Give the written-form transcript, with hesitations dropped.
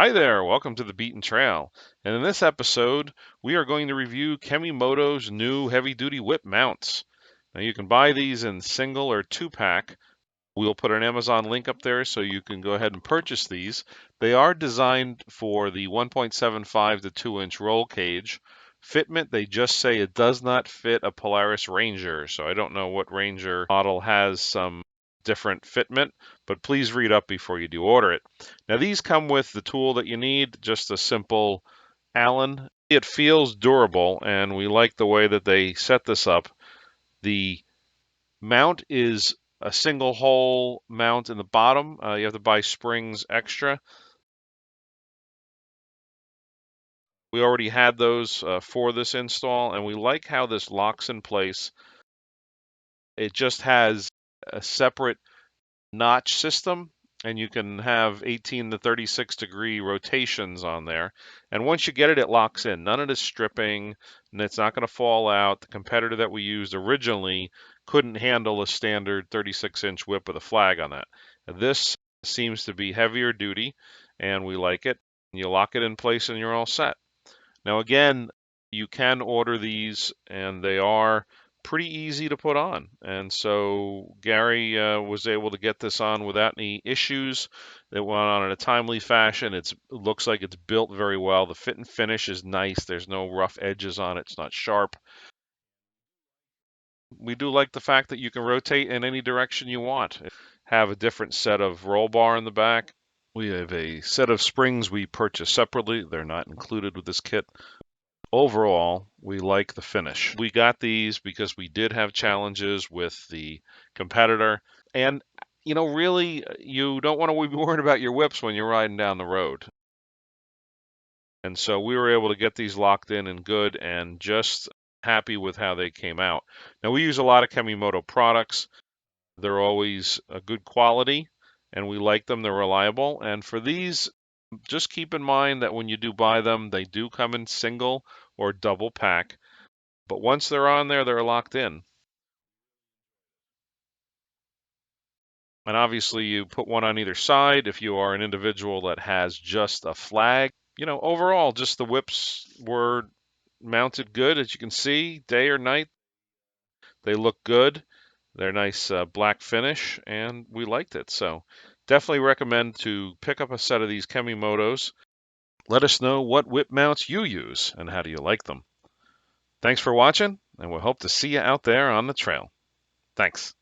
Hi there, welcome to the Beaten Trail. And in this episode, we are going to review Kemimoto's new heavy-duty whip mounts. Now you can buy these in single or two-pack. We'll put an Amazon link up there so you can go ahead and purchase these. They are designed for the 1.75 to 2-inch roll cage. Fitment, they just say it does not fit a Polaris Ranger, so I don't know what Ranger model has some different fitment, but please read up before you do order it. Now these come with the tool that you need, just a simple Allen. It feels durable, and we like the way that they set this up. The mount is a single hole mount in the bottom. You have to buy springs extra. We already had those for this install, and we like how this locks in place. It just has a separate notch system, and you can have 18 to 36 degree rotations on there. And once you get it, it locks in. None of this stripping, and it's not going to fall out. The competitor that we used originally couldn't handle a standard 36-inch whip with a flag on that. This seems to be heavier duty, and we like it. You lock it in place and you're all set. Now again, you can order these, and they are pretty easy to put on. And so Gary was able to get this on without any issues. It went on in a timely fashion. It looks like it's built very well. The fit and finish is nice. There's no rough edges on it. It's not sharp. We do like the fact that you can rotate in any direction you want. Have a different set of roll bar in the back. We have a set of springs we purchased separately. They're not included with this kit. Overall, we like the finish. We got these because we did have challenges with the competitor. And, really, you don't want to be worried about your whips when you're riding down the road. And so we were able to get these locked in and good, and just happy with how they came out. Now, we use a lot of Kemimoto products. They're always a good quality, and we like them. They're reliable. And for these, just keep in mind that when you do buy them, they do come in single or double pack. But once they're on there, they're locked in. And obviously, you put one on either side if you are an individual that has just a flag. Overall, just the whips were mounted good, as you can see, day or night. They look good. They're nice black finish, and we liked it. So definitely recommend to pick up a set of these Kemimotos. Let us know what whip mounts you use and how do you like them. Thanks for watching, and we'll hope to see you out there on the trail. Thanks.